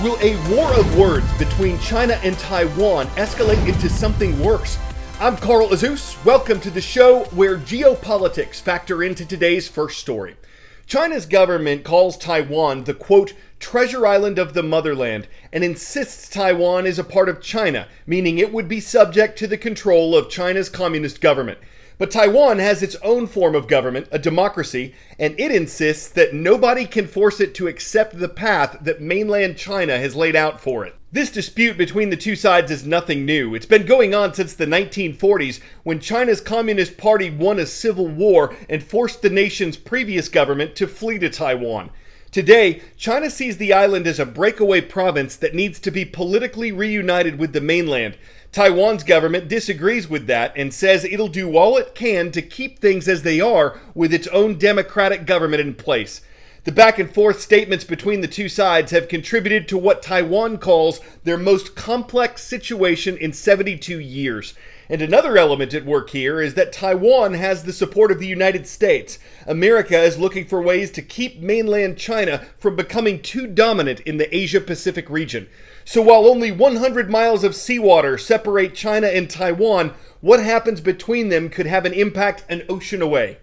Will a war of words between China and Taiwan escalate into something worse? I'm Carl Azus. Welcome to the show where geopolitics factor into today's first story. China's government calls Taiwan the, quote, treasure island of the Motherland and insists Taiwan is a part of China, meaning it would be subject to the control of China's communist government. But Taiwan has its own form of government, a democracy, and it insists that nobody can force it to accept the path that mainland China has laid out for it. This dispute between the two sides is nothing new. It's been going on since the 1940s, when China's Communist Party won a civil war and forced the nation's previous government to flee to Taiwan. Today, China sees the island as a breakaway province that needs to be politically reunited with the mainland. Taiwan's government disagrees with that and says it'll do all it can to keep things as they are with its own democratic government in place. The back and forth statements between the two sides have contributed to what Taiwan calls their most complex situation in 72 years. And another element at work here is that Taiwan has the support of the United States. America is looking for ways to keep mainland China from becoming too dominant in the Asia-Pacific region. So while only 100 miles of seawater separate China and Taiwan, what happens between them could have an impact an ocean away.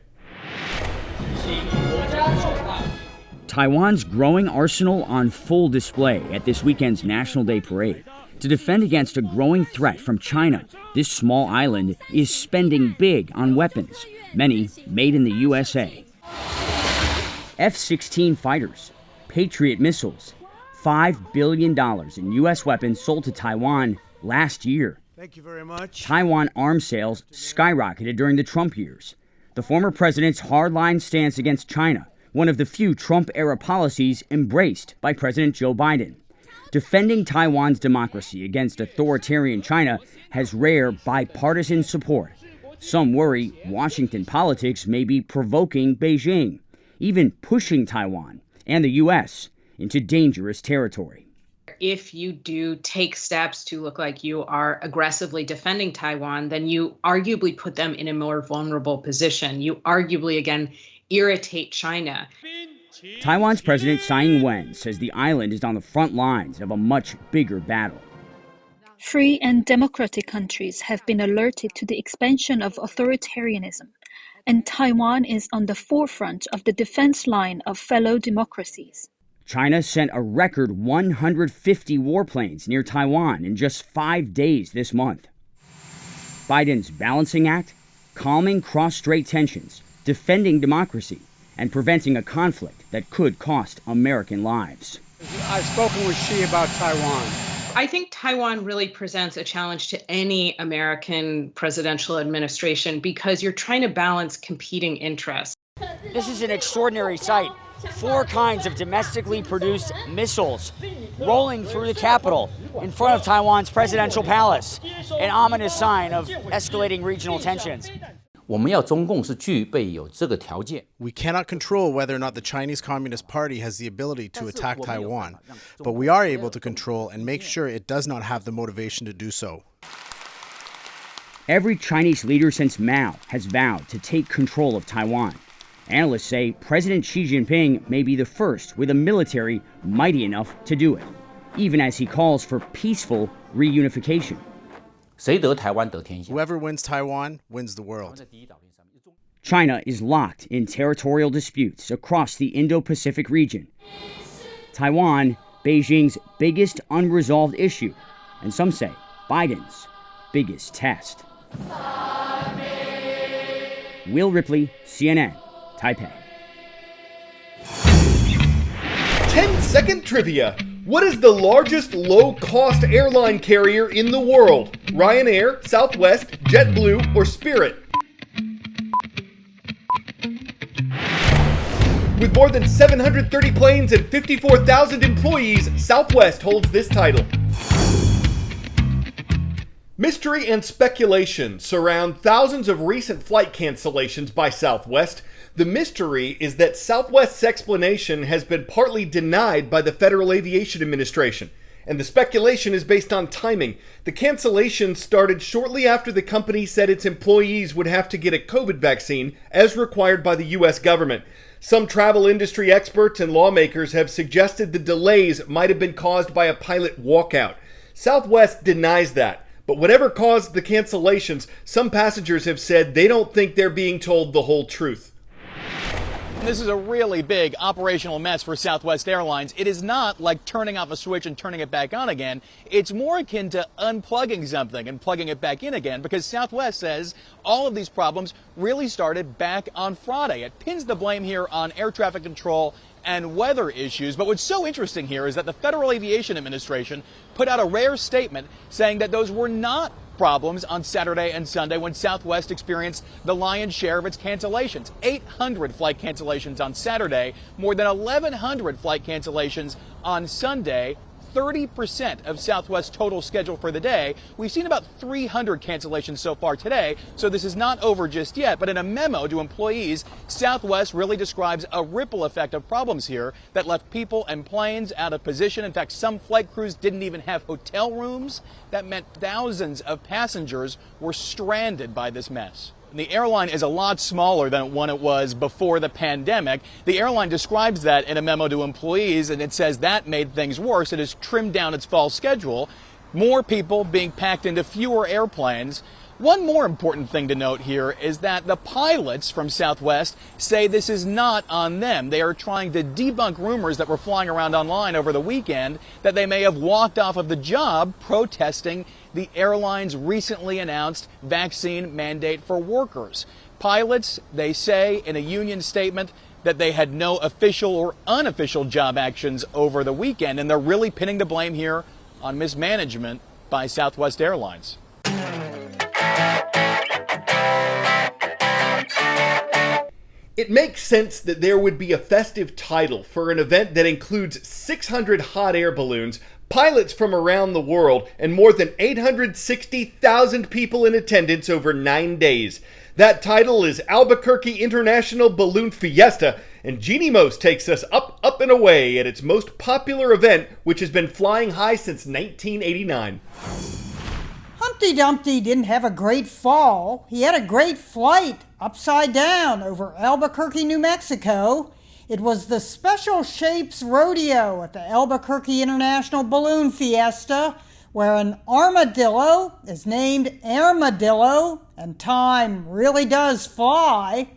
Taiwan's growing arsenal on full display at this weekend's National Day Parade. To defend against a growing threat from China, this small island is spending big on weapons, many made in the USA. F-16 fighters, Patriot missiles, $5 billion in U.S. weapons sold to Taiwan last year. Thank you very much. Taiwan arms sales skyrocketed during the Trump years. The former president's hardline stance against China, one of the few Trump-era policies embraced by President Joe Biden. Defending Taiwan's democracy against authoritarian China has rare bipartisan support. Some worry Washington politics may be provoking Beijing, even pushing Taiwan and the U.S. into dangerous territory. If you do take steps to look like you are aggressively defending Taiwan, then you arguably put them in a more vulnerable position. You arguably, again, irritate China. Taiwan's President Tsai Ing-wen says the island is on the front lines of a much bigger battle. Free and democratic countries have been alerted to the expansion of authoritarianism, and Taiwan is on the forefront of the defense line of fellow democracies. China sent a record 150 warplanes near Taiwan in just 5 days this month. Biden's balancing act, calming cross-strait tensions, defending democracy, and preventing a conflict that could cost American lives. I've spoken with Xi about Taiwan. I think Taiwan really presents a challenge to any American presidential administration because you're trying to balance competing interests. This is an extraordinary sight. 4 kinds of domestically produced missiles rolling through the capital in front of Taiwan's presidential palace, an ominous sign of escalating regional tensions. We cannot control whether or not the Chinese Communist Party has the ability to attack Taiwan, but we are able to control and make sure it does not have the motivation to do so. Every Chinese leader since Mao has vowed to take control of Taiwan. Analysts say President Xi Jinping may be the first with a military mighty enough to do it, even as he calls for peaceful reunification. Whoever wins Taiwan wins the world. China is locked in territorial disputes across the Indo-Pacific region. Taiwan, Beijing's biggest unresolved issue, and some say Biden's biggest test. Will Ripley, CNN, Taipei. 10-second trivia. What is the largest low-cost airline carrier in the world? Ryanair, Southwest, JetBlue, or Spirit? With more than 730 planes and 54,000 employees, Southwest holds this title. Mystery and speculation surround thousands of recent flight cancellations by Southwest. The mystery is that Southwest's explanation has been partly denied by the Federal Aviation Administration, and the speculation is based on timing. The cancellation started shortly after the company said its employees would have to get a COVID vaccine as required by the U.S. government. Some travel industry experts and lawmakers have suggested the delays might have been caused by a pilot walkout. Southwest denies that, but whatever caused the cancellations, some passengers have said they don't think they're being told the whole truth. This is a really big operational mess for Southwest Airlines. It is not like turning off a switch and turning it back on again. It's more akin to unplugging something and plugging it back in again, because Southwest says all of these problems really started back on Friday. It pins the blame here on air traffic control and weather issues. But what's so interesting here is that the Federal Aviation Administration put out a rare statement saying that those were not problems on Saturday and Sunday when Southwest experienced the lion's share of its cancellations. 800 flight cancellations on Saturday, more than 1,100 flight cancellations on Sunday. 30% of Southwest's total schedule for the day. We've seen about 300 cancellations so far today, so this is not over just yet. But in a memo to employees, Southwest really describes a ripple effect of problems here that left people and planes out of position. In fact, some flight crews didn't even have hotel rooms. That meant thousands of passengers were stranded by this mess. The airline is a lot smaller than when it was before the pandemic. The airline describes that in a memo to employees, and it says that made things worse. It has trimmed down its fall schedule, more people being packed into fewer airplanes. One more important thing to note here is that the pilots from Southwest say this is not on them. They are trying to debunk rumors that were flying around online over the weekend that they may have walked off of the job protesting the airline's recently announced vaccine mandate for workers. Pilots, they say in a union statement, that they had no official or unofficial job actions over the weekend, and they're really pinning the blame here on mismanagement by Southwest Airlines. It makes sense that there would be a festive title for an event that includes 600 hot air balloons, pilots from around the world, and more than 860,000 people in attendance over 9 days. That title is Albuquerque International Balloon Fiesta, and Jeannie Most takes us up, and away at its most popular event, which has been flying high since 1989. Humpty Dumpty didn't have a great fall. He had a great flight upside down over Albuquerque, New Mexico. It was the Special Shapes Rodeo at the Albuquerque International Balloon Fiesta, where an armadillo is named Armadillo, and time really does fly.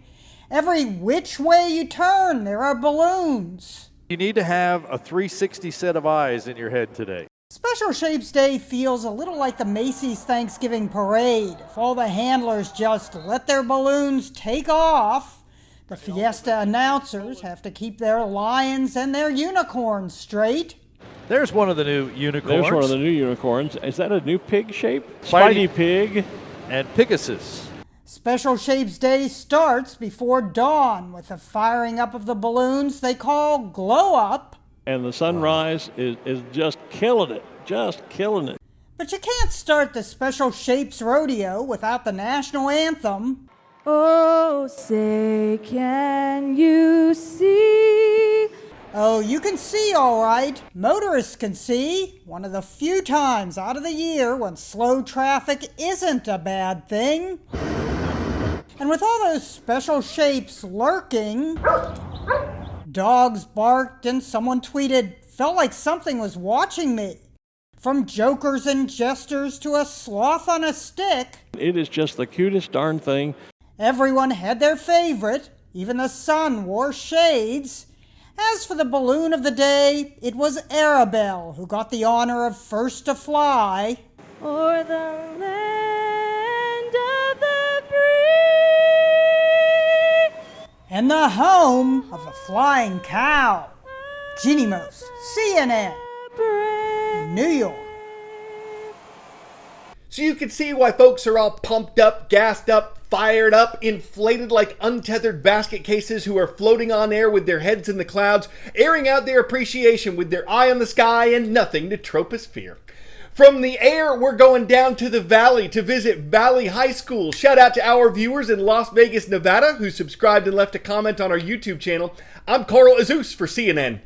Every which way you turn, there are balloons. You need to have a 360 set of eyes in your head today. Special Shapes Day feels a little like the Macy's Thanksgiving Parade. If all the handlers just let their balloons take off, the Fiesta announcers have to keep their lions and their unicorns straight. There's one of the new unicorns. There's one of the new unicorns. Is that a new pig shape? Spidey Pig. And Pegasus. Special Shapes Day starts before dawn with the firing up of the balloons they call Glow Up. And the sunrise is just killing it. Just killing it. But you can't start the Special Shapes Rodeo without the national anthem. Oh, say, can you see? Oh, you can see all right. Motorists can see. One of the few times out of the year when slow traffic isn't a bad thing. And with all those special shapes lurking, dogs barked and someone tweeted, "Felt like something was watching me." From jokers and jesters to a sloth on a stick. It is just the cutest darn thing. Everyone had their favorite. Even the sun wore shades. As for the balloon of the day, it was Arabelle who got the honor of first to fly. O'er the land of the free. And the home of the flying cow. Jeannie Most, CNN, New York. So you can see why folks are all pumped up, gassed up, fired up, inflated like untethered basket cases who are floating on air with their heads in the clouds, airing out their appreciation with their eye on the sky and nothing to troposphere. From the air, we're going down to the valley to visit Valley High School. Shout out to our viewers in Las Vegas, Nevada, who subscribed and left a comment on our YouTube channel. I'm Carl Azus for CNN.